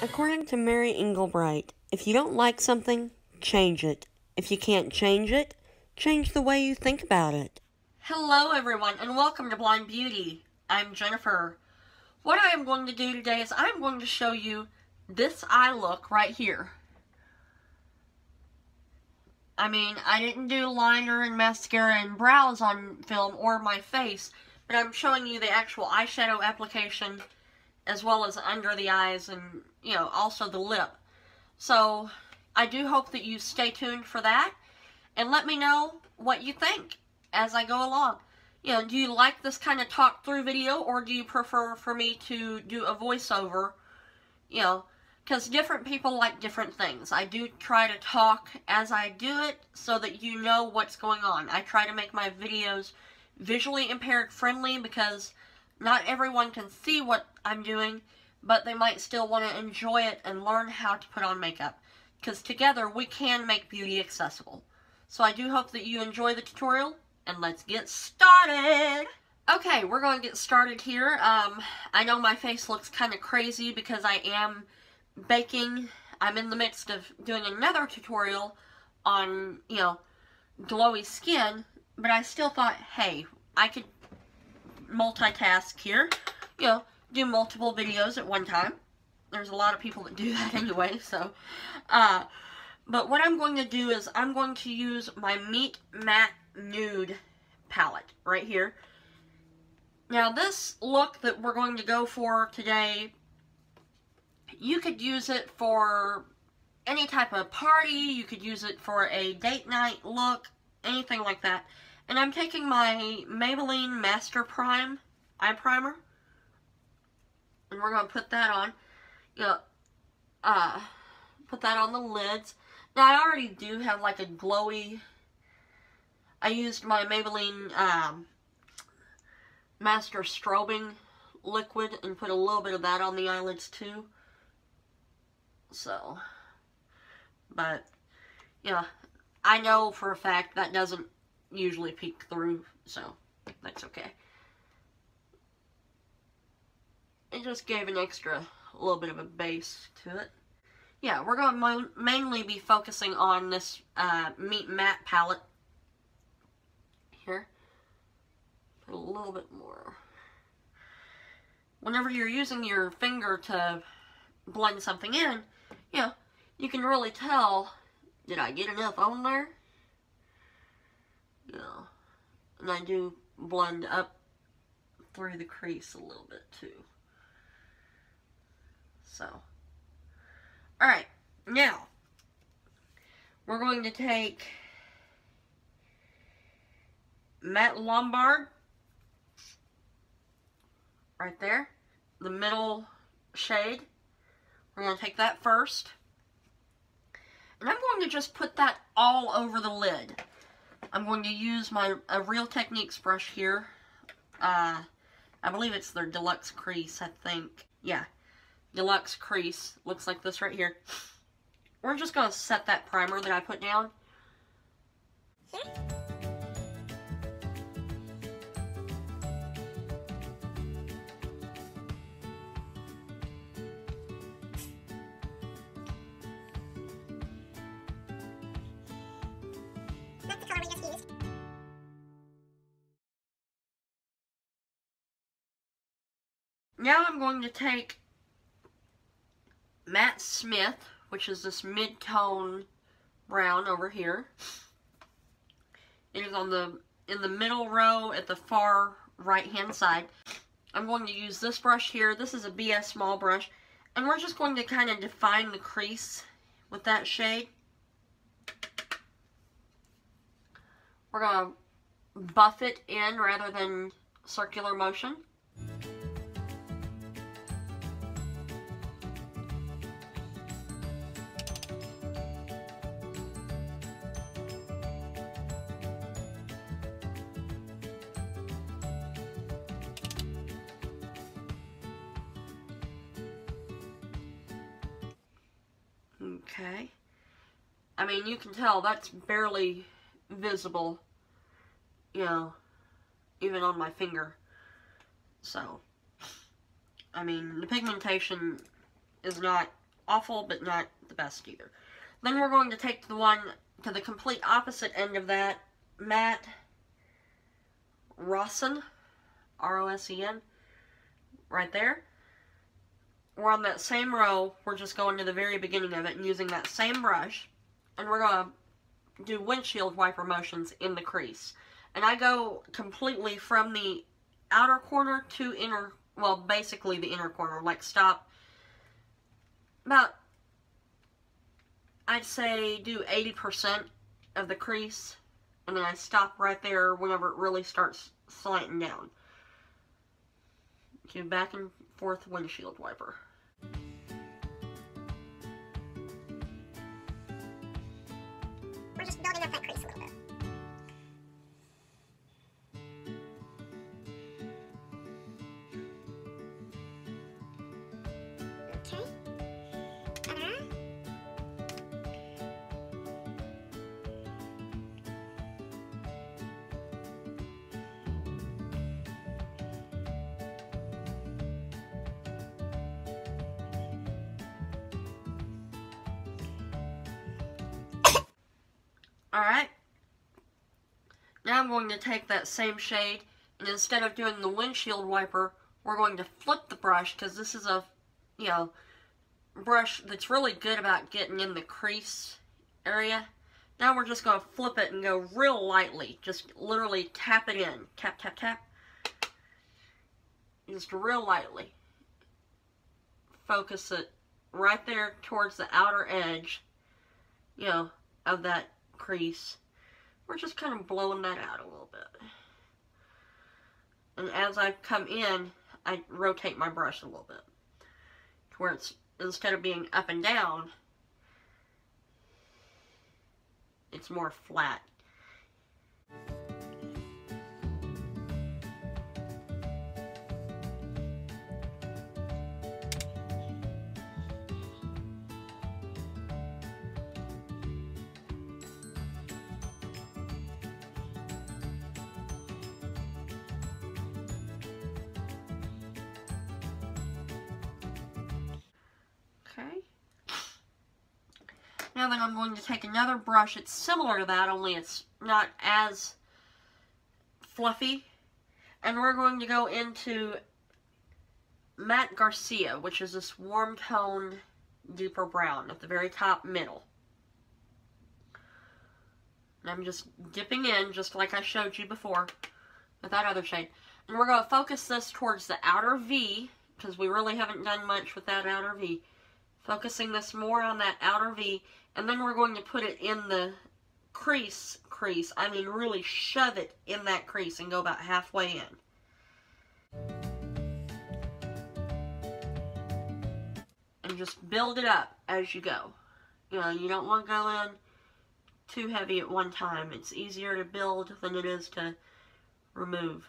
According to Mary Englebright, if you don't like something, change it. If you can't change it, change the way you think about it. Hello everyone, and welcome to Blind Beauty. I'm Jennifer. What I am going to do today is I'm going to show you this eye look right here. I mean, I didn't do liner and mascara and brows on film or my face, but I'm showing you the actual eyeshadow application as well as under the eyes and, you know, also the lip. So, I do hope that you stay tuned for that and let me know what you think as I go along. You know, do you like this kind of talk through video, or do you prefer for me to do a voiceover? You know, because different people like different things. I do try to talk as I do it so that you know what's going on. I try to make my videos visually impaired friendly because not everyone can see what I'm doing, but they might still want to enjoy it and learn how to put on makeup. Because together we can make beauty accessible. So I do hope that you enjoy the tutorial, and let's get started! Okay, we're going to get started here. I know my face looks kind of crazy because I am baking. I'm in the midst of doing another tutorial on, you know, glowy skin, but I still thought, hey, I could multitask here, you know, do multiple videos at one time. There's a lot of people that do that anyway, so, but what I'm going to do is I'm going to use my Meet Matte Nude palette right here. Now this look that we're going to go for today, you could use it for any type of party, you could use it for a date night look, anything like that. And I'm taking my Maybelline Master eye primer, and we're going to put that on, you know, put that on the lids. Now I already do have like a glowy, I used my Maybelline Master strobing liquid and put a little bit of that on the eyelids too. So, but, you know, I know for a fact that doesn't usually peek through, so that's okay. It just gave an extra, a little bit of a base to it. Yeah, we're going to mainly be focusing on this Meet Matte palette here. Put a little bit more. Whenever you're using your finger to blend something in, you know, you can really tell, did I get enough on there? You know, and I do blend up through the crease a little bit too. So, alright, now, we're going to take Matte Lombard, right there, the middle shade. We're going to take that first, and I'm going to just put that all over the lid. I'm going to use a Real Techniques brush here. I believe it's their Deluxe Crease, I think. Yeah, Deluxe Crease. Looks like this right here. We're just going to set that primer that I put down. Now I'm going to take Matte Smith, which is this mid-tone brown over here. It is in the middle row at the far right-hand side. I'm going to use this brush here. This is a BS small brush, and we're just going to kind of define the crease with that shade. We're going to buff it in rather than circular motion. Okay. I mean, you can tell that's barely visible, you know, even on my finger. So, I mean, the pigmentation is not awful, but not the best either. Then we're going to take the one to the complete opposite end of that, matte Rosen, R-O-S-E-N, right there. We're on that same row, we're just going to the very beginning of it and using that same brush, and we're going to do windshield wiper motions in the crease. And I go completely from the outer corner to inner, well, basically the inner corner, like stop about, I'd say do 80% of the crease, and then I stop right there whenever it really starts slanting down. Do back and forth windshield wiper. We're just building up that crease a little bit. Okay. Alright, now I'm going to take that same shade, and instead of doing the windshield wiper, we're going to flip the brush, because this is a, you know, brush that's really good about getting in the crease area. Now we're just going to flip it and go real lightly, just literally tap it in, tap, tap, tap, just real lightly. Focus it right there towards the outer edge, you know, of that crease. We're just kind of blowing that out a little bit. And as I come in, I rotate my brush a little bit to where it's, instead of being up and down, it's more flat. Okay. Now then I'm going to take another brush. It's similar to that, only it's not as fluffy. And we're going to go into Matte Garcia, which is this warm toned, deeper brown at the very top middle. And I'm just dipping in, just like I showed you before, with that other shade. And we're going to focus this towards the outer V, because we really haven't done much with that outer V. Focusing this more on that outer V, and then we're going to put it in the crease. I mean, really shove it in that crease and go about halfway in. And just build it up as you go. You know, you don't want to go in too heavy at one time. It's easier to build than it is to remove.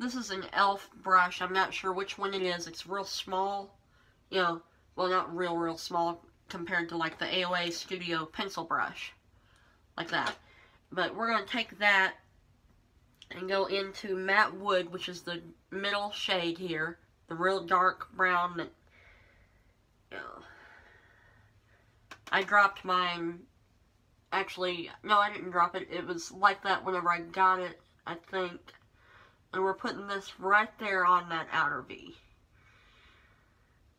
This is an e.l.f. brush. I'm not sure which one it is. It's real small. You know, well, not real small compared to like the AOA Studio pencil brush. Like that. But we're going to take that and go into Matte Wood, which is the middle shade here. The real dark brown that, you know, I dropped mine. Actually, no, I didn't drop it. It was like that whenever I got it, I think. And we're putting this right there on that outer V.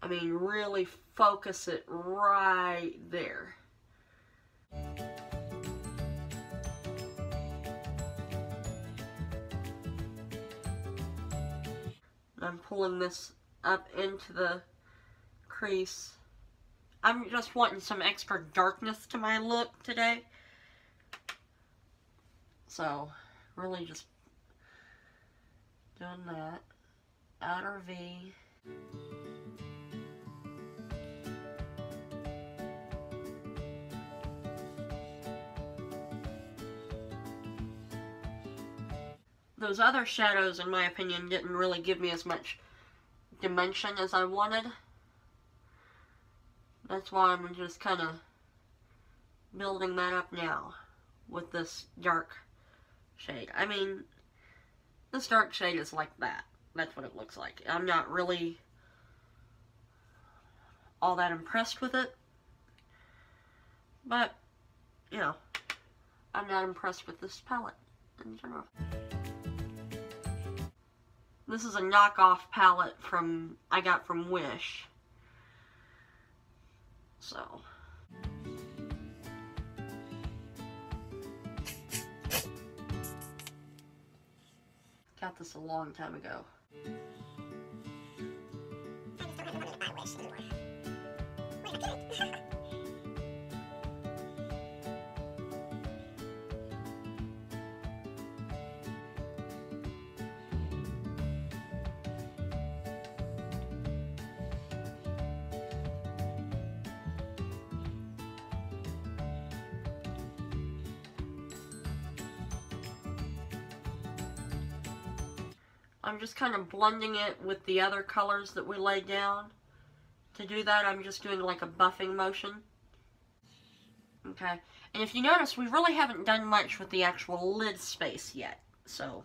I mean, really focus it right there. I'm pulling this up into the crease. I'm just wanting some extra darkness to my look today. So, really just doing that. Outer V. those other shadows, in my opinion, didn't really give me as much dimension as I wanted. That's why I'm just kind of building that up now with this dark shade. I mean, this dark shade is like that. That's what it looks like. I'm not really all that impressed with it. But, you know, I'm not impressed with this palette in general. This is a knockoff palette I got from Wish. So. Got this a long time ago. I just don't have the money to buy Wish anymore. Wait, I did it. I'm just kind of blending it with the other colors that we laid down. To do that, I'm just doing like a buffing motion. Okay, and if you notice, we really haven't done much with the actual lid space yet, so.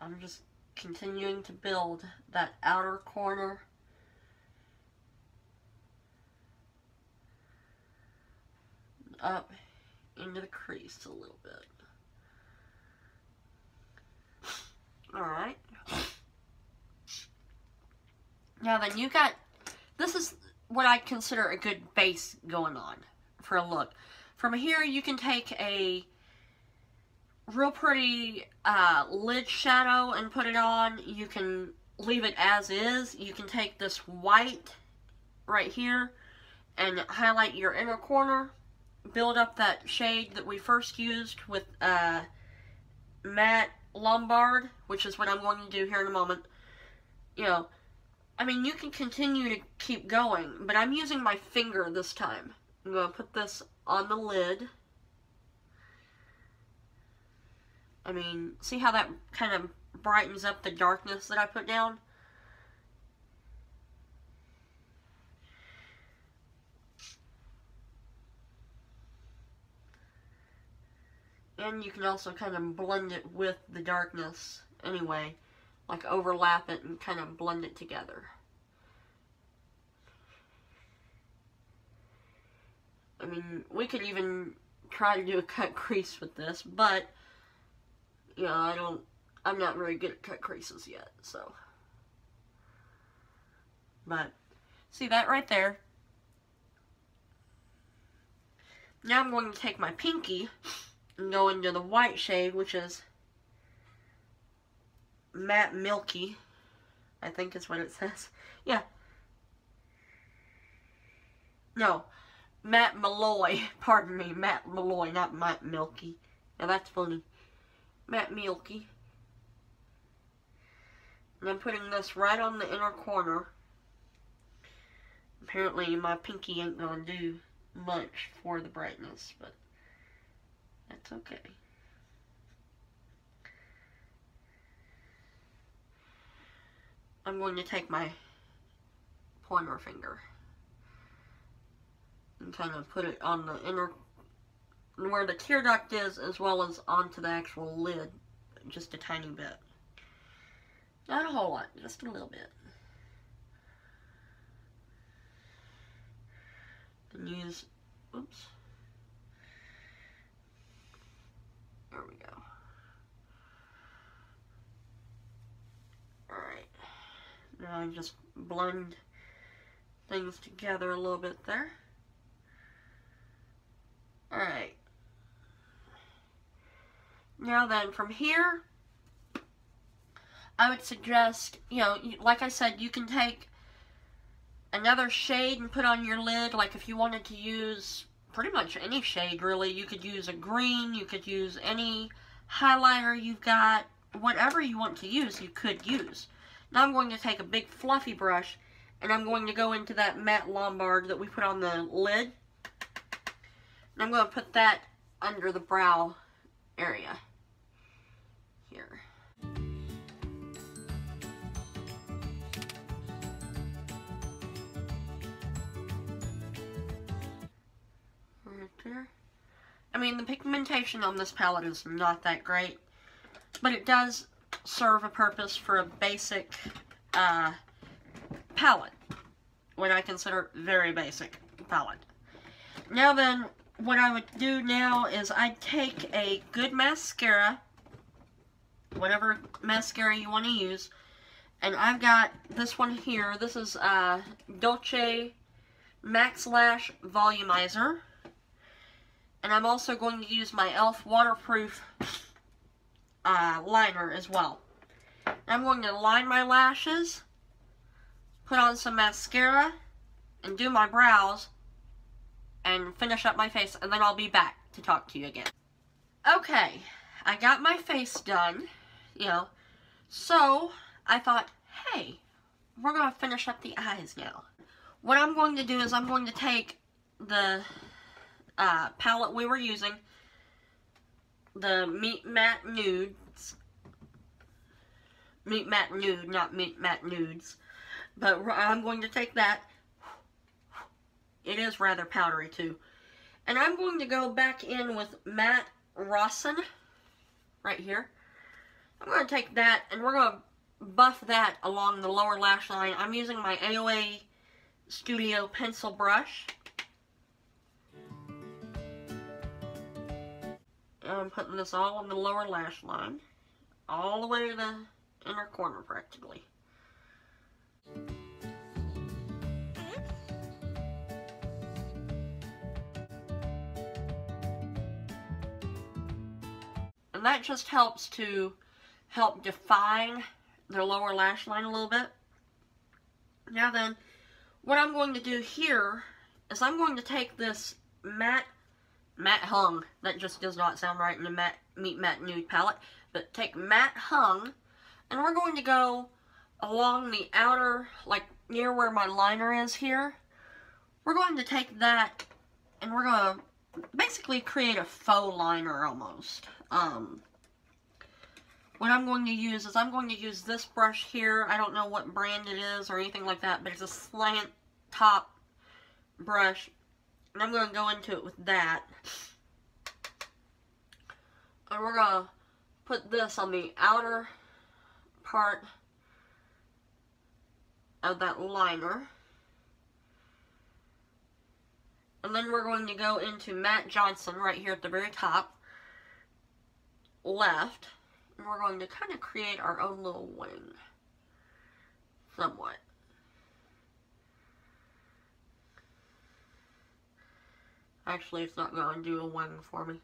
I'm just continuing to build that outer corner. Up into the crease a little bit. Alright. Now then, you got, this is what I consider a good base going on for a look. From here, you can take a real pretty lid shadow and put it on. You can leave it as is. You can take this white right here and highlight your inner corner. Build up that shade that we first used with Matte Lombard, which is what I'm going to do here in a moment. You know, I mean, you can continue to keep going, but I'm using my finger this time. I'm going to put this on the lid. I mean, see how that kind of brightens up the darkness that I put down? And you can also kind of blend it with the darkness anyway. Like overlap it and kind of blend it together. I mean, we could even try to do a cut crease with this, but, you know, I'm not very good at cut creases yet, so. But, see that right there? Now I'm going to take my pinky and go into the white shade, which is Matte Milky, I think is what it says. Yeah. No, Matte Malloy, pardon me, Matte Malloy, not Matte Milky. Now that's funny. Matte Milky. And I'm putting this right on the inner corner. Apparently my pinky ain't gonna do much for the brightness, but that's okay. I'm going to take my pointer finger and kind of put it on the inner, where the tear duct is, as well as onto the actual lid, just a tiny bit. Not a whole lot, just a little bit. Then use, oops. There we go. Alright. Now I just blend things together a little bit there. Alright. Now then, from here, I would suggest, you know, like I said, you can take another shade and put on your lid. Like if you wanted to use pretty much any shade, really. You could use a green, you could use any highlighter you've got. Whatever you want to use, you could use. Now I'm going to take a big fluffy brush And I'm going to go into that matte Lombard that we put on the lid. And I'm going to put that under the brow area. Here. Right there. I mean, the pigmentation on this palette is not that great, but it does serve a purpose for a basic palette. What I consider very basic palette. Now then, what I would do now is I'd take a good mascara, whatever mascara you want to use, and I've got this one here. This is Dolce Max Lash Volumizer. And I'm also going to use my e.l.f. waterproof liner as well. I'm going to line my lashes, put on some mascara, and do my brows, and finish up my face, and then I'll be back to talk to you again. Okay, I got my face done, you know, so I thought, hey, we're going to finish up the eyes now. What I'm going to do is I'm going to take the palette we were using, the Meet Matte Nudes. Meet Matte Nude, not Meet Matte Nudes. But I'm going to take that. It is rather powdery too. And I'm going to go back in with Matte Rossin, right here. I'm going to take that and we're going to buff that along the lower lash line. I'm using my AOA Studio pencil brush. And I'm putting this all on the lower lash line, all the way to the inner corner practically. And that just helps to help define the lower lash line a little bit. Now then, what I'm going to do here is I'm going to take this matte hung, that just does not sound right in the Meet Matte Nude palette, but take matte hung, and we're going to go along the outer, like near where my liner is here. We're going to take that and we're going to basically create a faux liner almost. What I'm going to use is I'm going to use this brush here. I don't know what brand it is or anything like that, but it's a slant top brush. And I'm going to go into it with that. And we're going to put this on the outer part of that liner. And then we're going to go into Matt Johnson right here at the very top left. And we're going to kind of create our own little wing. Somewhat. Actually, it's not going to do a wing for me.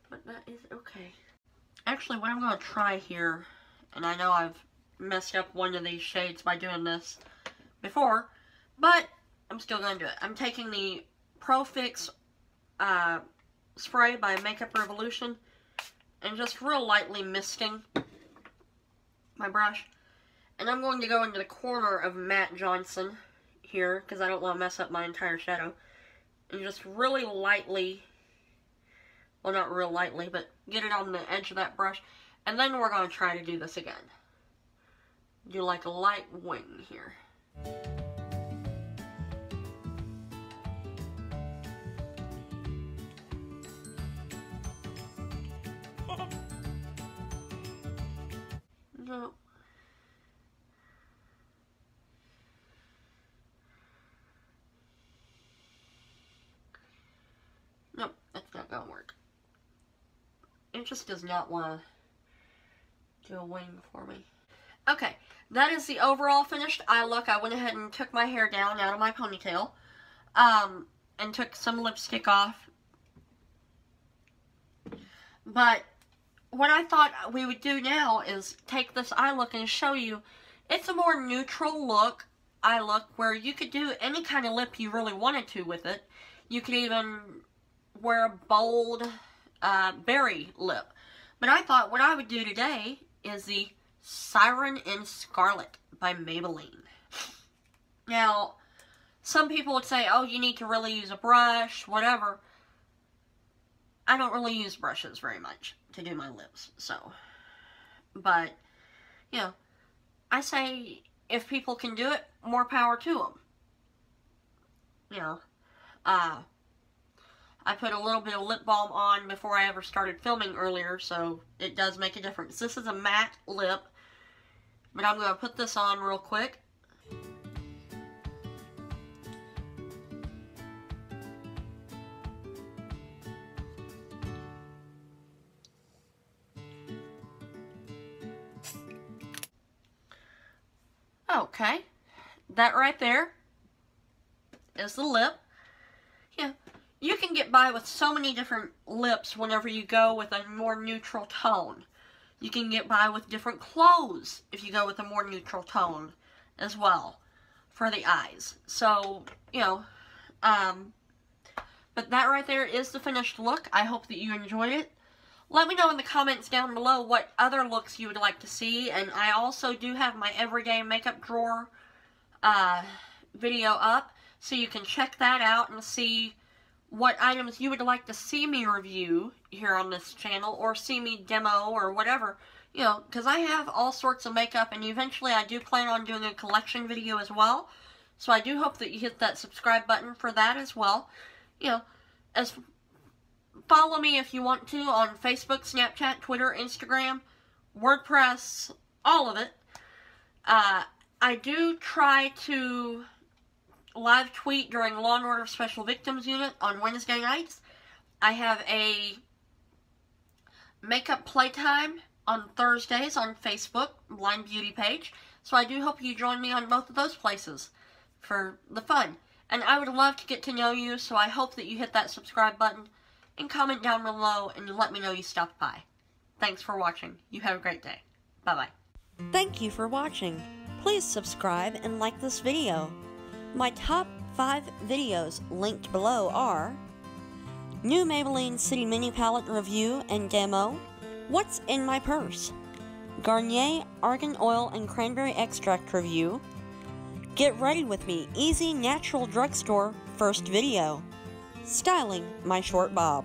But that is okay. Actually, what I'm going to try here, and I know I've messed up one of these shades by doing this before, but I'm still going to do it. I'm taking the Pro Fix spray by Makeup Revolution and just real lightly misting my brush. And I'm going to go into the corner of Matt Johnson here, because I don't want to mess up my entire shadow. And just really lightly, well, not real lightly, but get it on the edge of that brush. And then we're going to try to do this again. Do like a light wing here. No. Nope, that's not gonna work. It just does not want to do a wing for me. Okay, that is the overall finished eye look. I went ahead and took my hair down out of my ponytail, and took some lipstick off. But what I thought we would do now is take this eye look and show you it's a more neutral look, eye look, where you could do any kind of lip you really wanted to with it. You could even wear a bold berry lip. But I thought what I would do today is the Siren in Scarlet by Maybelline. Now, some people would say, oh, you need to really use a brush, whatever. I don't really use brushes very much to do my lips, so. But, you know, I say if people can do it, more power to them. You know, I put a little bit of lip balm on before I ever started filming earlier, so it does make a difference. This is a matte lip, but I'm going to put this on real quick. Okay, that right there is the lip. Yeah, you can get by with so many different lips whenever you go with a more neutral tone. You can get by with different clothes if you go with a more neutral tone as well for the eyes. So, you know, but that right there is the finished look. I hope that you enjoyed it. Let me know in the comments down below what other looks you would like to see. And I also do have my everyday makeup drawer video up, so you can check that out and see what items you would like to see me review here on this channel, or see me demo, or whatever. You know, because I have all sorts of makeup, and eventually I do plan on doing a collection video as well. So I do hope that you hit that subscribe button for that as well. You know, follow me if you want to on Facebook, Snapchat, Twitter, Instagram, WordPress, all of it. I do try to live tweet during Law & Order Special Victims Unit on Wednesday nights. I have a makeup playtime on Thursdays on Facebook, Blind Beauty page. So I do hope you join me on both of those places for the fun. And I would love to get to know you, so I hope that you hit that subscribe button and comment down below and let me know you stopped by. Thanks for watching. You have a great day. Bye-bye. Thank you for watching. Please subscribe and like this video. My top 5 videos linked below are New Maybelline City Mini Palette Review and Demo, What's in My Purse, Garnier Argan Oil and Cranberry Extract Review, Get Ready With Me Easy Natural Drugstore First Video, Styling My Short Bob.